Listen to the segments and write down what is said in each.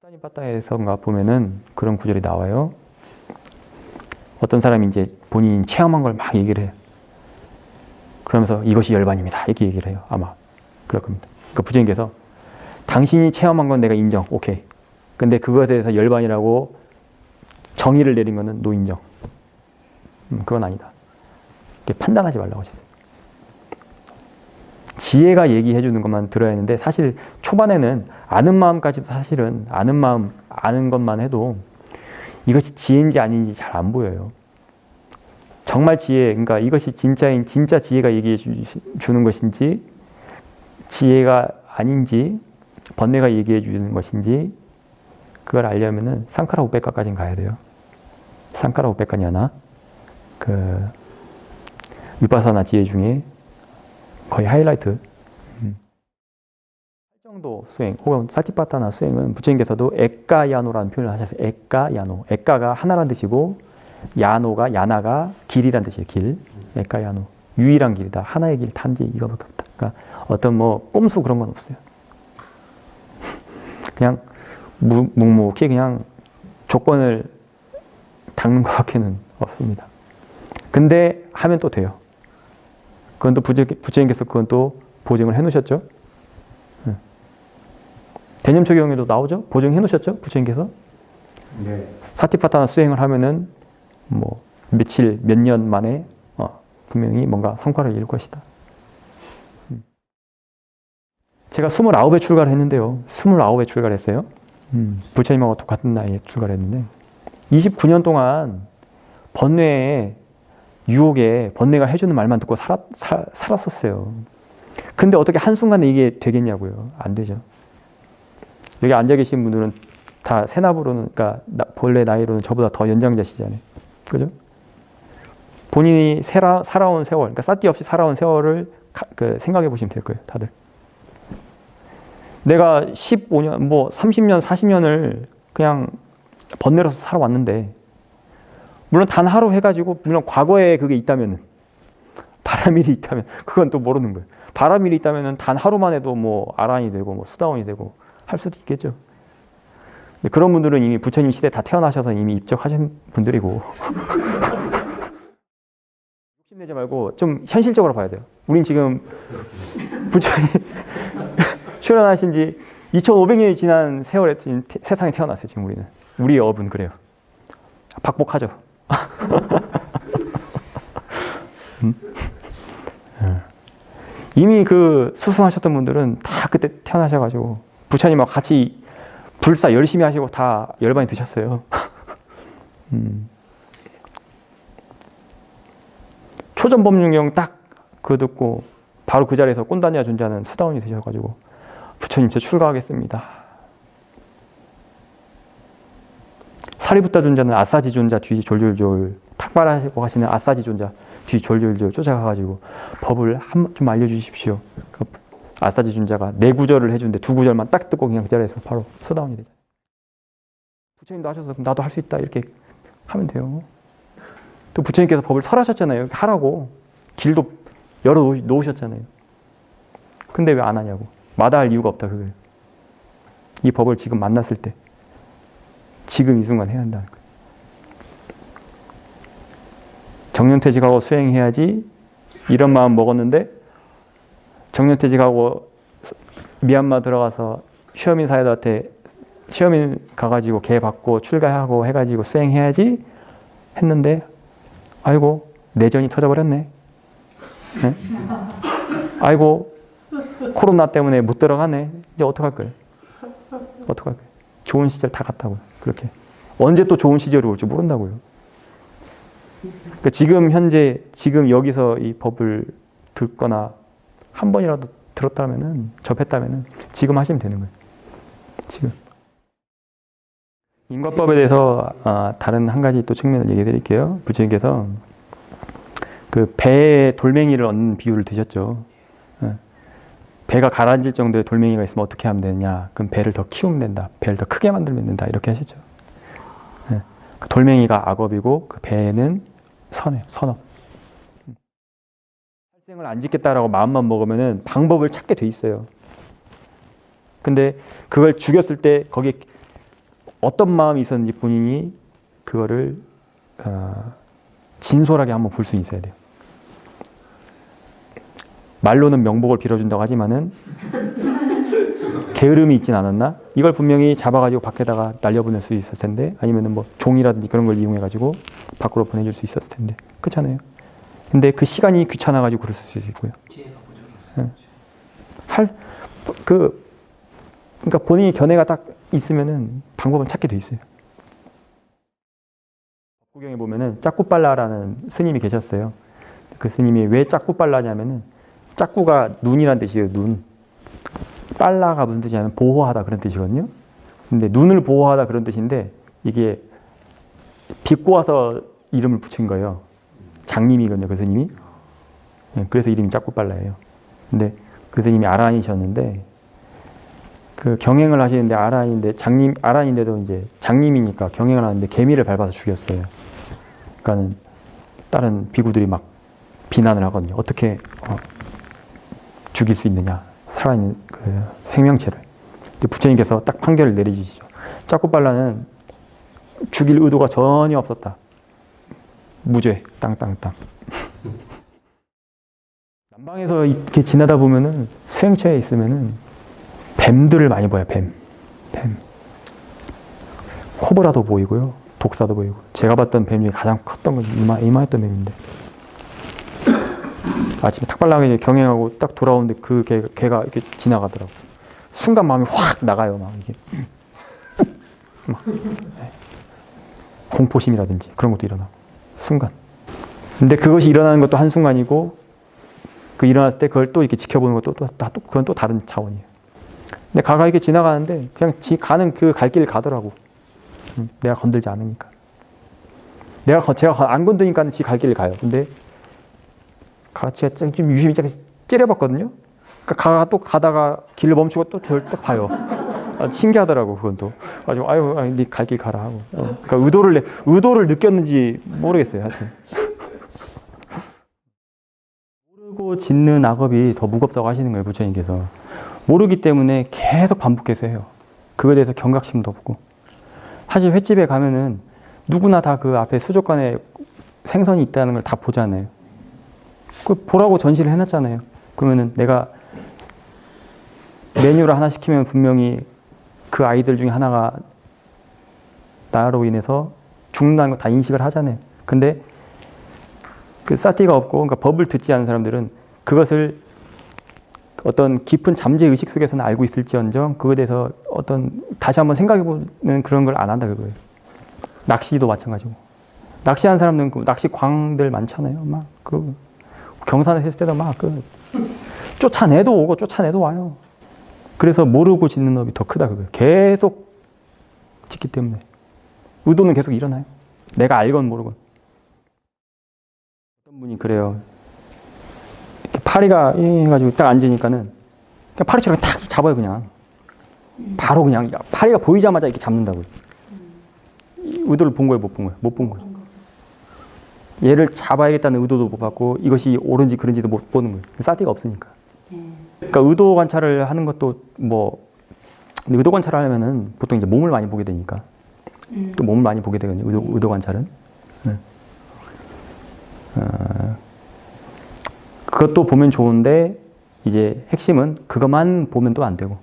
스타니파타에서인가 보면은 그런 구절이 나와요. 어떤 사람이 이제 본인이 체험한 걸 막 얘기를 해요. 그러면서 이것이 열반입니다. 이렇게 얘기를 해요. 아마 그럴 겁니다. 그러니까 부처님께서 당신이 체험한 건 내가 인정. 오케이. 근데 그것에 대해서 열반이라고 정의를 내린 거는 노인정. 그건 아니다. 이렇게 판단하지 말라고 하셨어요. 지혜가 얘기해 주는 것만 들어야 했는데 사실 초반에는 아는 마음까지도 사실은 아는 마음, 아는 것만 해도 이것이 지혜인지 아닌지 잘 안 보여요. 정말 지혜, 그러니까 이것이 진짜 지혜가 얘기해 주는 것인지 지혜가 아닌지 번뇌가 얘기해 주는 것인지 그걸 알려면은 상카라 우백가까지는 가야 돼요. 상카라 우백가냐나 그 위파사나 지혜 중에 거의 하이라이트. 정도 수행 혹은 사티파타나 수행은 부처님께서도 에까야노라는 표현을 하셨어요. 에까야노. 에까가 하나란 뜻이고 야노가 야나가 길이란 뜻이에요. 길. 에까야노. 유일한 길이다. 하나의 길 단지 이거밖에 없다. 그러니까 어떤 뭐 꼼수 그런 건 없어요. 그냥 묵묵히 그냥 조건을 닦는 것밖에는 없습니다. 근데 하면 또 돼요. 그건 또 부처님께서 그건 또 보증을 해놓으셨죠. 대념초경에도 나오죠. 보증해 놓으셨죠. 부처님께서. 네. 사티파타나 수행을 하면은 뭐 며칠 몇 년 만에 분명히 뭔가 성과를 이룰 것이다. 제가 29에 출가를 했는데요. 29에 출가를 했어요. 부처님하고 똑같은 나이에 출가를 했는데 29년 동안 번뇌에 유혹에 번뇌가 해주는 말만 듣고 살았었어요. 근데 어떻게 한순간에 이게 되겠냐고요. 안 되죠. 여기 앉아 계신 분들은 다 세납으로는, 그러니까 본래 나이로는 저보다 더 연장자시잖아요. 그죠? 본인이 살아온 세월, 그러니까 쌀띠 없이 살아온 세월을 생각해 보시면 될 거예요, 다들. 내가 15년, 뭐 30년, 40년을 그냥 번뇌로서 살아왔는데, 물론 단 하루 해가지고, 물론 과거에 그게 있다면은, 바람일이 있다면, 그건 또 모르는 거예요. 바람일이 있다면은 단 하루만 해도 뭐 아란이 되고, 뭐 수다원이 되고, 할 수도 있겠죠. 근데 그런 분들은 이미 부처님 시대에 다 태어나셔서 이미 입적하신 분들이고. 욕심내지 말고 좀 현실적으로 봐야 돼요. 우린 지금 부처님 출연하신 지 2500년이 지난 세월에 세상에 태어났어요. 지금 우리는. 우리 업은 그래요. 박복하죠. 이미 그 수승하셨던 분들은 다 그때 태어나셔가지고 부처님하고 같이 불사 열심히 하시고 다 열반이 드셨어요. 초전법륜경 딱 그거 듣고 바로 그 자리에서 꼰다냐 존자는 수다원이 되셔가지고 부처님 저 출가하겠습니다. 사리부타 존자는 아사지 존자 뒤 졸졸졸 탁발하시고 가시는 아사지 존자 뒤 졸졸졸 쫓아가가지고 법을 좀 알려주십시오. 아사지 존자가 4구절을 해주는데 2구절만 딱 듣고 그냥 그 자리에서 바로 수다원이 되죠. 부처님도 하셔서 그럼 나도 할 수 있다 이렇게 하면 돼요. 또 부처님께서 법을 설하셨잖아요. 하라고. 길도 열어 놓으셨잖아요. 근데 왜 안 하냐고. 마다할 이유가 없다 그거예요. 이 법을 지금 만났을 때 지금 이 순간 해야 한다는 거예요. 정년퇴직하고 수행해야지 이런 마음 먹었는데 정년퇴직하고 미얀마 들어가서 시어민 사회들한테 시어민 가가지고 개 받고 출가하고 해가지고 수행해야지 했는데 아이고 내전이 터져버렸네. 네? 아이고 코로나 때문에 못 들어가네. 이제 어떡할 거예요? 어떡할 거예요? 좋은 시절 다 갔다고요. 그렇게 언제 또 좋은 시절이 올지 모른다고요. 그러니까 지금 현재 지금 여기서 이 법을 듣거나 한 번이라도 들었다면은 접했다면은 지금 하시면 되는 거예요. 지금. 인과법에 대해서 다른 한 가지 또 측면을 얘기해 드릴게요. 부처님께서 그 배에 돌멩이를 얹는 비유를 드셨죠. 배가 가라앉을 정도의 돌멩이가 있으면 어떻게 하면 되냐. 그럼 배를 더 키우면 된다. 배를 더 크게 만들면 된다. 이렇게 하셨죠. 그 돌멩이가 악업이고 그 배는 선해요. 선업. 살생을 안 짓겠다라고 마음만 먹으면은 방법을 찾게 돼 있어요. 근데 그걸 죽였을 때 거기에 어떤 마음이 있었는지 본인이 그거를 진솔하게 한번 볼 수 있어야 돼요. 말로는 명복을 빌어준다고 하지만은 게으름이 있진 않았나? 이걸 분명히 잡아가지고 밖에다가 날려보낼 수 있었을 텐데, 아니면은 뭐 종이라든지 그런 걸 이용해가지고 밖으로 보내줄 수 있었을 텐데, 그렇잖아요. 근데 그 시간이 귀찮아가지고 그럴 수 있고요. 그러니까 본인이 견해가 딱 있으면은 방법은 찾게 돼 있어요. 법구경에 보면은 짝꾸빨라라는 스님이 계셨어요. 그 스님이 왜 짝꾸빨라냐면은 짝꾸가 눈이란 뜻이에요. 눈. 빨라가 무슨 뜻이냐면 보호하다 그런 뜻이거든요. 근데 눈을 보호하다 그런 뜻인데 이게 비꼬아서 이름을 붙인 거예요. 장님이거든요, 그 스님이. 그래서 이름이 짝꾸빨라예요. 근데 그 스님이 아란이셨는데 그 경행을 하시는데 아란인데도 이제 장님이니까 경행을 하는데 개미를 밟아서 죽였어요. 그러니까는 다른 비구들이 막 비난을 하거든요. 어떻게 죽일 수 있느냐, 살아있는 그 생명체를. 부처님께서 딱 판결을 내리시죠. 짝꾸빨라는 죽일 의도가 전혀 없었다. 무죄, 땅땅땅. 남방에서 이렇게 지나다 보면은 수행처에 있으면은 뱀들을 많이 봐요. 뱀. 코브라도 보이고요, 독사도 보이고. 제가 봤던 뱀 중에 가장 컸던 건 이마했던 뱀인데. 아침에 탁발나게 경행하고 딱 돌아오는데 그 개가 이렇게 지나가더라고. 순간 마음이 확 나가요. 막 이게 막 공포심이라든지 그런 것도 일어나. 순간. 근데 그것이 일어나는 것도 한 순간이고, 그 일어났을 때 그걸 또 이렇게 지켜보는 것도 그건 또 다른 차원이에요. 근데 가가 이렇게 지나가는데 그냥 가는 그 갈 길 가더라고. 내가 건들지 않으니까. 제가 안 건드니까 지 갈 길을 가요. 근데 제가 좀 유심히 째려봤거든요. 그러니까 가가 또 가다가 길을 멈추고 또 저를 딱 봐요. 신기하더라고, 그건 또. 아주 네 갈 길 가라 하고. 그러니까 의도를 느꼈는지 모르겠어요, 하여튼. 모르고 짓는 악업이 더 무겁다고 하시는 거예요, 부처님께서. 모르기 때문에 계속 반복해서 해요. 그거에 대해서 경각심도 없고. 사실 횟집에 가면은 누구나 다 그 앞에 수족관에 생선이 있다는 걸 다 보잖아요. 그 보라고 전시를 해놨잖아요. 그러면은 내가 메뉴를 하나 시키면 분명히 그 아이들 중에 하나가 나로 인해서 죽는다는 거 다 인식을 하잖아요. 근데 그 사티가 없고, 그러니까 법을 듣지 않은 사람들은 그것을 어떤 깊은 잠재 의식 속에서는 알고 있을지언정 그거에 대해서 어떤 다시 한번 생각해보는 그런 걸 안 한다, 그거예요. 낚시도 마찬가지고. 낚시하는 사람들은 그 낚시 광들 많잖아요. 막 그 경산에 있을 때도 막 그 쫓아내도 오고 쫓아내도 와요. 그래서 모르고 짓는 업이 더 크다, 그거예요. 계속 짓기 때문에. 의도는 계속 일어나요. 내가 알건 모르건. 어떤 분이 그래요. 파리가 해가지고 딱 앉으니까는 그냥 파리처럼 탁 잡아요, 그냥. 바로 그냥 파리가 보이자마자 이렇게 잡는다고요. 의도를 본 거예요, 못 본 거예요? 못 본 거예요. 얘를 잡아야겠다는 의도도 못 받고 이것이 옳은지 그른지도 못 보는 거예요. 사티가 없으니까. 그러니까 의도 관찰을 하는 것도 근데 의도 관찰을 하려면은 보통 이제 몸을 많이 보게 되니까 또 몸을 많이 보게 되거든요. 의도 관찰은. 그것도 보면 좋은데 이제 핵심은 그것만 보면 또 안 되고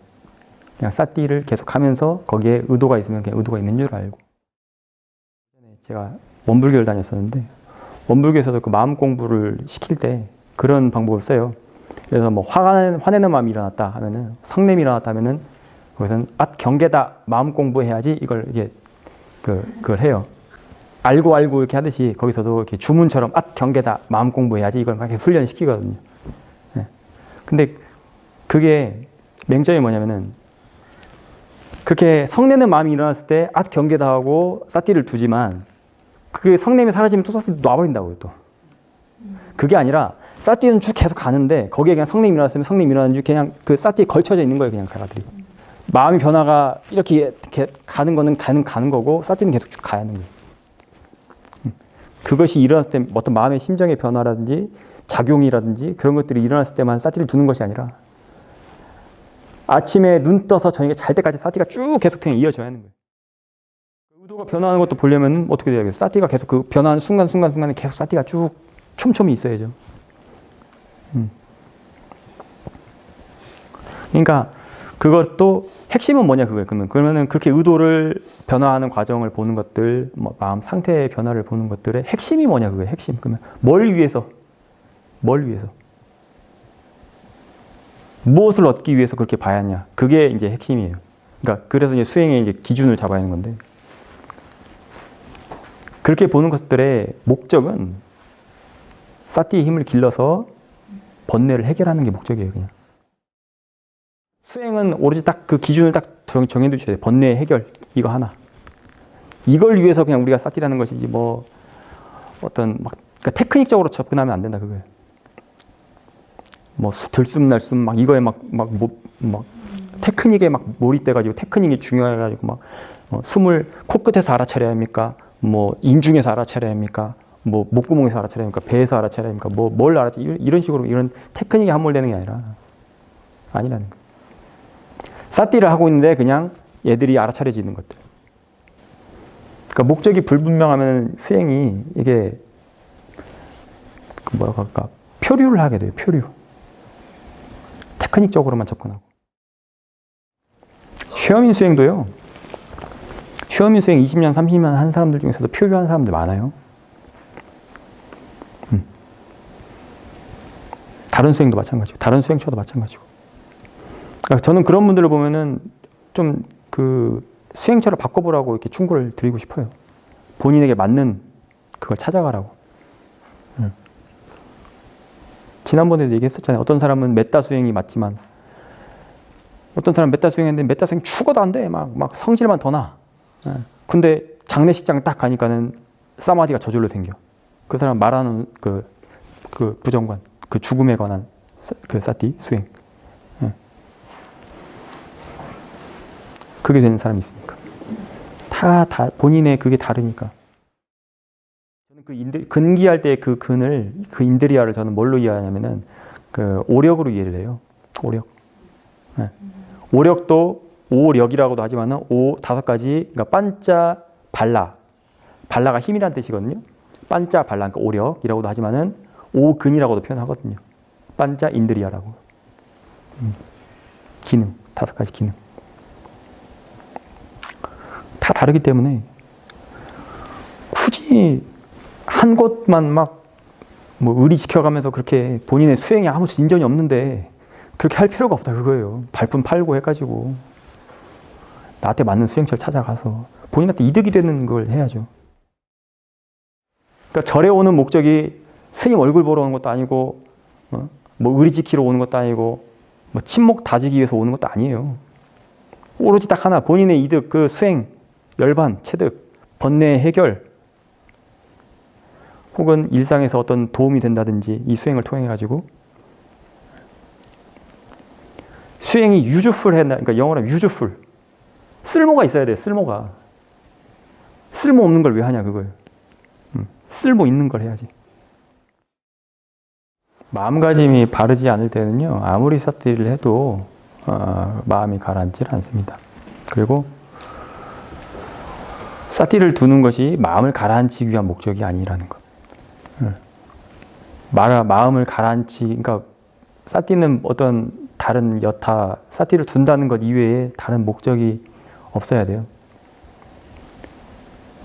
그냥 사티를 계속 하면서 거기에 의도가 있으면 그냥 의도가 있는 줄 알고. 제가 원불교를 다녔었는데 원불교에서도 그 마음 공부를 시킬 때 그런 방법을 써요. 그래서 뭐 화내는 마음이 일어났다 하면은, 성냄이 일어났다 하면은 거기서는 경계다, 마음 공부해야지, 이걸 이게 그걸 해요. 알고 이렇게 하듯이 거기서도 이렇게 주문처럼 경계다, 마음 공부해야지, 이걸 막 이렇게 훈련시키거든요. 네. 근데 그게 맹점이 뭐냐면은 그렇게 성내는 마음이 일어났을 때 경계다 하고 사티를 두지만 그 성냄이 사라지면 또 사티 놔버린다고요, 또. 그게 아니라 사티는 쭉 계속 가는데 거기에 그냥 성냄이 일어났으면 성냄이 일어나는 줄 그냥 그 사티에 걸쳐져 있는 거예요, 그냥 가가들이. 마음의 변화가 이렇게 가는 거는 가는 거고 사티는 계속 쭉 가야 하는 거예요. 그것이 일어났을 때 어떤 마음의 심정의 변화라든지 작용이라든지 그런 것들이 일어났을 때만 사티를 두는 것이 아니라 아침에 눈 떠서 저녁에 잘 때까지 사티가 쭉 계속 그냥 이어져야 하는 거예요. 의도가 변화하는 것도 보려면 어떻게 돼야겠어? 사티가 계속 그 변화하는 순간순간에 계속 사티가 쭉 촘촘히 있어야죠. 그러니까 그것도 핵심은 뭐냐 그거예요. 그러면은 그렇게 의도를 변화하는 과정을 보는 것들, 뭐 마음 상태의 변화를 보는 것들의 핵심이 뭐냐 그거예요. 핵심. 그러면 뭘 위해서? 무엇을 얻기 위해서 그렇게 봐야 하냐? 그게 이제 핵심이에요. 그러니까 그래서 이제 수행의 이제 기준을 잡아야 하는 건데, 그렇게 보는 것들의 목적은 사티의 힘을 길러서 번뇌를 해결하는 게 목적이에요, 그냥. 수행은 오로지 딱 그 기준을 딱 정해두셔야 돼요. 번뇌 해결, 이거 하나. 이걸 위해서 그냥 우리가 사티라는 것이지, 뭐, 어떤, 막, 그러니까 테크닉적으로 접근하면 안 된다, 그거예요. 뭐, 들숨, 날숨, 막, 이거에 막, 테크닉에 막 몰입돼가지고, 테크닉이 중요해가지고, 막, 숨을 코끝에서 알아차려야 합니까? 뭐, 인중에서 알아차려야 합니까? 뭐, 목구멍에서 알아차려야 합니까? 배에서 알아차려야 합니까? 뭐, 뭘 알아차려? 이런 식으로, 이런 테크닉에 함몰되는 게 아니라는 거예요. 사티를 하고 있는데 그냥 얘들이 알아차려지는 것들. 그러니까 목적이 불분명하면 수행이 이게 뭐라고 할까? 표류를 하게 돼요. 표류. 테크닉적으로만 접근하고. 쉐어민 수행도요. 쉐어민 수행 20년, 30년 한 사람들 중에서도 표류한 사람들 많아요. 다른 수행도 마찬가지고, 다른 수행처도 마찬가지고. 그러니까 저는 그런 분들을 보면은 좀 그 수행처를 바꿔보라고 이렇게 충고를 드리고 싶어요. 본인에게 맞는 그걸 찾아가라고. 지난번에도 얘기했었잖아요. 어떤 사람은 메타 수행이 맞지만, 어떤 사람은 메타 수행했는데 메타 수행 죽어도 안 돼. 막 성질만 더 나. 근데 장례식장 딱 가니까는 사마디가 저절로 생겨. 그 사람 말하는 그 부정관, 그 죽음에 관한 그 사티 수행. 그게 되는 사람이 있으니까. 다 본인의 그게 다르니까. 저는 그 근기할 때 그 근을, 그 인드리아를 저는 뭘로 이해하냐면은 그 오력으로 이해를 해요. 오력. 네. 오력도 오력이라고도 하지만은 다섯 가지, 그러니까 반자, 발라가 힘이란 뜻이거든요. 반자, 발라, 그러니까 오력이라고도 하지만은 오근이라고도 표현하거든요. 반자 인드리아라고. 기능, 다섯 가지 기능. 다 다르기 때문에 굳이 한 곳만 막 뭐 의리 지켜가면서 그렇게 본인의 수행에 아무 진전이 없는데 그렇게 할 필요가 없다 그거예요. 발품 팔고 해가지고 나한테 맞는 수행처를 찾아가서 본인한테 이득이 되는 걸 해야죠. 그러니까 절에 오는 목적이 스님 얼굴 보러 오는 것도 아니고 뭐 의리 지키러 오는 것도 아니고 뭐 친목 다지기 위해서 오는 것도 아니에요. 오로지 딱 하나, 본인의 이득, 그 수행, 열반, 체득, 번뇌 해결, 혹은 일상에서 어떤 도움이 된다든지 이 수행을 통해 가지고 수행이 유즈풀했나, 그러니까 영어로 유즈풀, 쓸모가 있어야 돼요. 쓸모가. 쓸모 없는 걸 왜 하냐 그거예요. 쓸모 있는 걸 해야지. 마음가짐이 바르지 않을 때는요, 아무리 사티를 해도 마음이 가라앉질 않습니다. 그리고 사티를 두는 것이 마음을 가라앉히기 위한 목적이 아니라는 것. 마음을 그러니까 사티는 어떤 다른 여타, 사티를 둔다는 것 이외에 다른 목적이 없어야 돼요.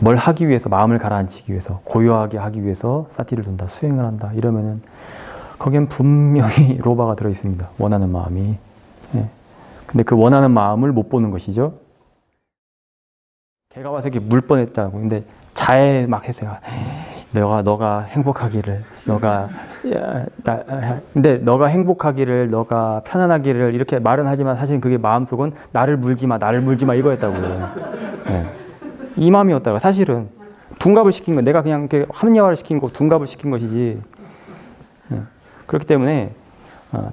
뭘 하기 위해서, 마음을 가라앉히기 위해서, 고요하게 하기 위해서 사티를 둔다, 수행을 한다, 이러면은 거기엔 분명히 로바가 들어있습니다. 원하는 마음이. 근데 그 원하는 마음을 못 보는 것이죠. 개가 와서 이렇게 물 뻔했다고. 근데 자해 막 했어요. 너가 행복하기를, 근데 너가 행복하기를, 너가 편안하기를 이렇게 말은 하지만 사실 그게 마음속은 나를 물지 마 이거였다고요. 이 마음이었다고. 사실은 둔갑을 시킨 거, 내가 그냥 이렇게 합리화를 시킨 거, 둔갑을 시킨 것이지. 그렇기 때문에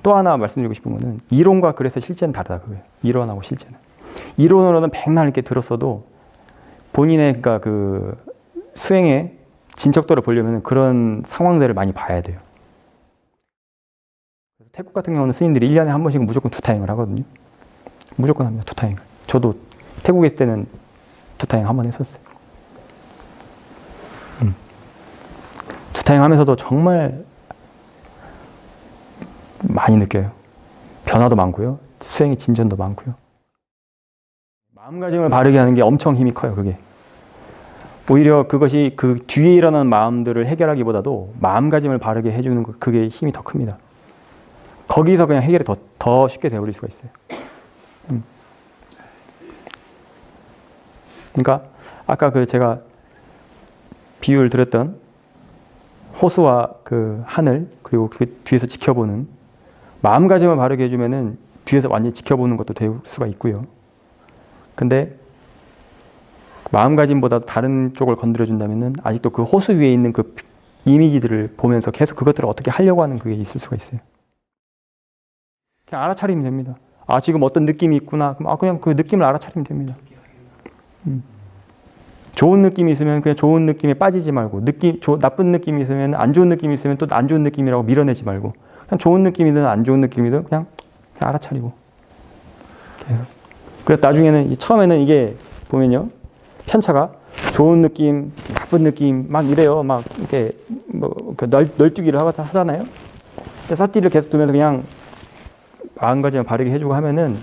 또 하나 말씀드리고 싶은 거는 이론과 그래서 실제는 다르다 그거예요. 이론하고 실제는. 이론으로는 백날 이렇게 들었어도 본인의 그러니까 그 수행의 진척도를 보려면 그런 상황들을 많이 봐야 돼요. 그래서 태국 같은 경우는 스님들이 1년에 한 번씩은 무조건 두타행을 하거든요. 무조건 합니다. 두타행을. 저도 태국에 있을 때는 두타행 한 번 했었어요. 두타행하면서도 정말 많이 느껴요. 변화도 많고요. 수행의 진전도 많고요. 마음가짐을 바르게 하는 게 엄청 힘이 커요. 그게. 오히려 그것이 그 뒤에 일어나는 마음들을 해결하기보다도 마음가짐을 바르게 해주는 것, 그게 힘이 더 큽니다. 거기서 그냥 해결이 더 쉽게 되어버릴 수가 있어요. 그러니까 아까 그 제가 비유를 드렸던 호수와 그 하늘, 그리고 그 뒤에서 지켜보는 마음가짐을 바르게 해주면은 뒤에서 완전히 지켜보는 것도 될 수가 있고요. 근데 마음가짐보다 다른 쪽을 건드려준다면은 아직도 그 호수 위에 있는 그 이미지들을 보면서 계속 그것들을 어떻게 하려고 하는 그게 있을 수가 있어요. 그냥 알아차리면 됩니다. 아, 지금 어떤 느낌이 있구나. 그럼 그냥 그 느낌을 알아차리면 됩니다. 좋은 느낌이 있으면 그냥 좋은 느낌에 빠지지 말고, 나쁜 느낌이 있으면, 안 좋은 느낌이 있으면 또 안 좋은 느낌이라고 밀어내지 말고, 그냥 좋은 느낌이든 안 좋은 느낌이든 그냥 알아차리고 계속. 그래서 나중에는 처음에는 이게 보면요, 편차가 좋은 느낌, 나쁜 느낌 막 이래요. 막 이렇게 뭐 널뛰기를 하잖아요. 사띠를 계속 두면서 그냥 마음가짐을 바르게 해주고 하면은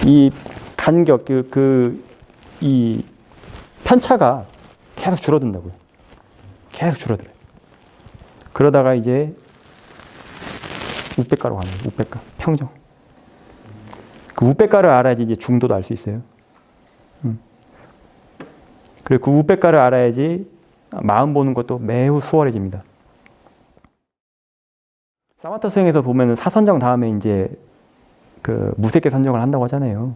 이 간격, 이 편차가 계속 줄어든다고요. 계속 줄어들어요. 그러다가 이제 우백가로 가는 거예요. 우백가, 평정. 그 우백가를 알아야지 이제 중도도 알 수 있어요. 그리고 그 우백가를 알아야지 마음 보는 것도 매우 수월해집니다. 사마타 수행에서 보면은 사선정 다음에 이제 그 무색계 선정을 한다고 하잖아요.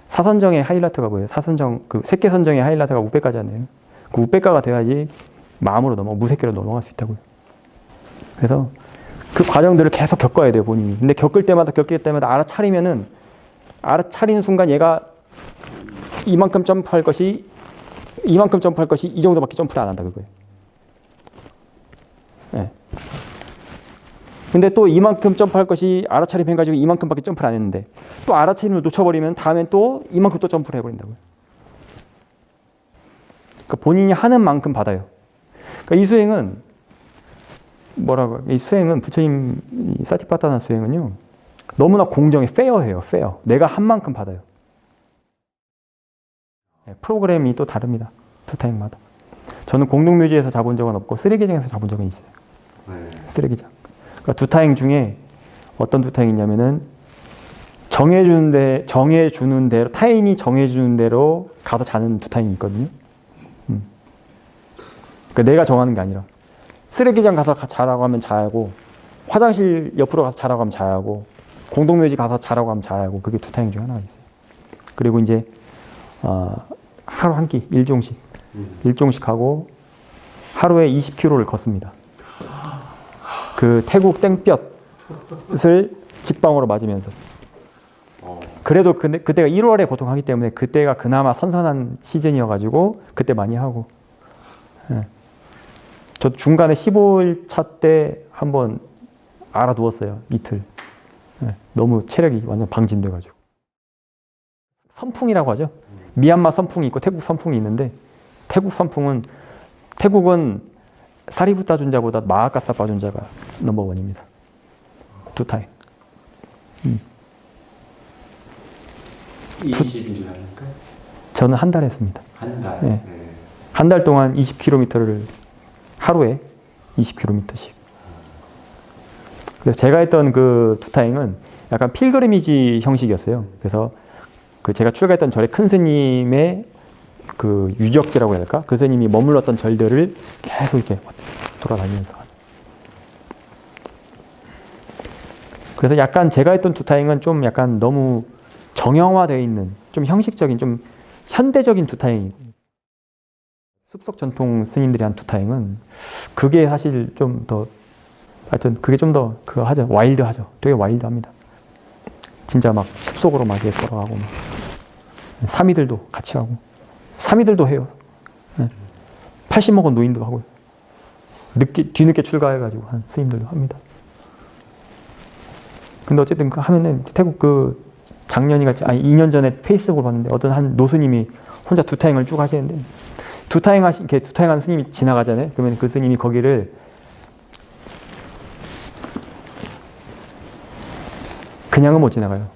사선정의 하이라이트가 뭐예요? 사선정, 그 색계 선정의 하이라이트가 우백가잖아요. 그 우백가가 돼야지 마음으로 무색계로 넘어갈 수 있다고요. 그래서 그 과정들을 계속 겪어야 돼요, 본인이. 근데 겪을 때마다 알아차리는 순간 얘가 이만큼 점프할 것이 이 정도밖에 점프를 안 한다, 그거예요. 네. 근데 또 이만큼 점프할 것이 알아차림 해가지고 이만큼밖에 점프를 안 했는데 또 알아차림을 놓쳐버리면 다음엔 또 이만큼 또 점프를 해버린다고요. 그러니까 본인이 하는 만큼 받아요. 그러니까 이 수행은 이 수행은 부처님 사티파타나 수행은요, 너무나 공정해, 페어해요, 페어. 내가 한 만큼 받아요. 프로그램이 또 다릅니다. 두타행마다. 저는 공동묘지에서 잡은 적은 없고 쓰레기장에서 잡은 적은 있어요. 쓰레기장. 그러니까 두타행 중에 어떤 두타행이냐면은 정해주는 대로, 타인이 정해주는 대로 가서 자는 두타행이 있거든요. 그러니까 내가 정하는 게 아니라 쓰레기장 가서 자라고 하면 자야고, 화장실 옆으로 가서 자라고 하면 자야고, 공동묘지 가서 자라고 하면 자야고, 그게 두타행 중에 하나가 있어요. 그리고 이제 하루 한 끼, 일종씩 하고 하루에 20km를 걷습니다. 그 태국 땡볕을 직방으로 맞으면서. 그래도 그때가 1월에 보통 하기 때문에 그때가 그나마 선선한 시즌이어가지고 그때 많이 하고. 네. 저 중간에 15일 차 때 한번 알아두었어요. 이틀. 네. 너무 체력이 완전 방진돼가지고. 선풍이라고 하죠. 미얀마 선풍이 있고 태국 선풍이 있는데, 태국은 사리부타 존자보다 마하카사파 존자가 넘버원입니다. 두타행. 20일 하니까? 저는 한 달 했습니다. 한 달? 네. 한 달 동안 20km를 하루에 20km씩. 그래서 제가 했던 그 두타행은 약간 필그리미지 형식이었어요. 그래서 그 제가 출가했던 절의 큰 스님의 그 유적지라고 해야 할까? 그 스님이 머물렀던 절들을 계속 이렇게 돌아다니면서. 그래서 약간 제가 했던 두타행은 좀 약간 너무 정형화되어 있는, 좀 형식적인, 좀 현대적인 두타행이. 습속 전통 스님들이 한 두타행은 그게 사실 좀 더, 하여튼 그게 좀 더 그거 하죠. 와일드하죠. 되게 와일드합니다. 진짜 막 숲속으로 막 이렇게 걸어가고, 막 사미들도 같이 하고, 사미들도 해요. 80 먹은 노인도 하고요. 뒤늦게 출가해가지고 한 스님들도 합니다. 근데 어쨌든 그 하면은 태국 그 작년이 같이, 아니 2년 전에 페이스북을 봤는데 어떤 한 노스님이 혼자 두타행을 쭉 하시는데, 두타행하는 스님이 지나가잖아요. 그러면 그 스님이 거기를 그냥은 못 지나가요.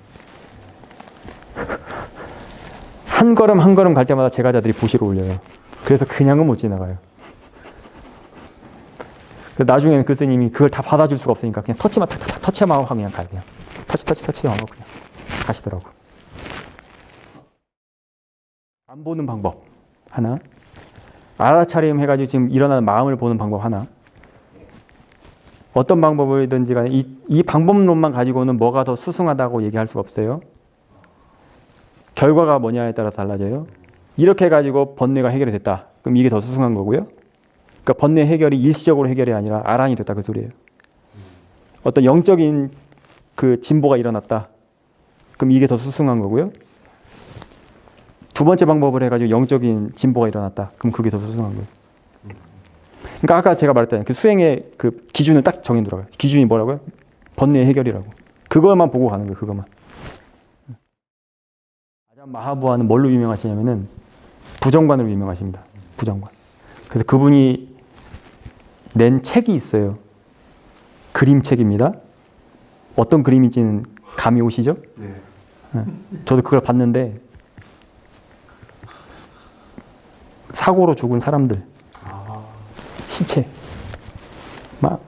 한 걸음 한 걸음 갈 때마다 제가자들이 보시러 올려요. 그래서 그냥은 못 지나가요. 나중에는 그 스님이 그걸 다 받아줄 수가 없으니까 그냥 터치만 탁탁 터치만 하고 그냥 가요. 그냥 터치만 하고 그냥 가시더라고. 안 보는 방법 하나, 알아차림 해가지고 지금 일어나는 마음을 보는 방법 하나. 어떤 방법이든지 간에 이 방법론만 가지고는 뭐가 더 수승하다고 얘기할 수가 없어요. 결과가 뭐냐에 따라서 달라져요. 이렇게 해가지고 번뇌가 해결이 됐다. 그럼 이게 더 수승한 거고요. 그러니까 번뇌 해결이 일시적으로 해결이 아니라 아란이 됐다 그 소리예요. 어떤 영적인 그 진보가 일어났다. 그럼 이게 더 수승한 거고요. 두 번째 방법을 해가지고 영적인 진보가 일어났다. 그럼 그게 더 수승한 거예요. 그러니까 아까 제가 말했잖아요. 그 수행의 그 기준을 딱 정해두라고요. 기준이 뭐라고요? 번뇌 해결이라고. 그것만 보고 가는 거예요. 그것만. 아잔 마하부아는 뭘로 유명하시냐면은 부정관으로 유명하십니다. 부정관. 그래서 그분이 낸 책이 있어요. 그림책입니다. 어떤 그림인지는 감이 오시죠? 네. 저도 그걸 봤는데 사고로 죽은 사람들 시체 막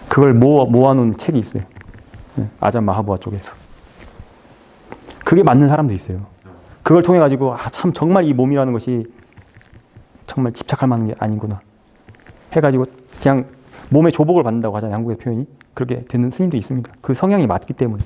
그걸 모아놓은 책이 있어요. 아잔 마하부아 쪽에서. 그게 맞는 사람도 있어요. 그걸 통해 가지고 참 정말 이 몸이라는 것이 정말 집착할 만한 게 아니구나 해가지고 그냥 몸에 조복을 받는다고 하잖아요. 한국의 표현이. 그렇게 되는 스님도 있습니다. 그 성향이 맞기 때문에.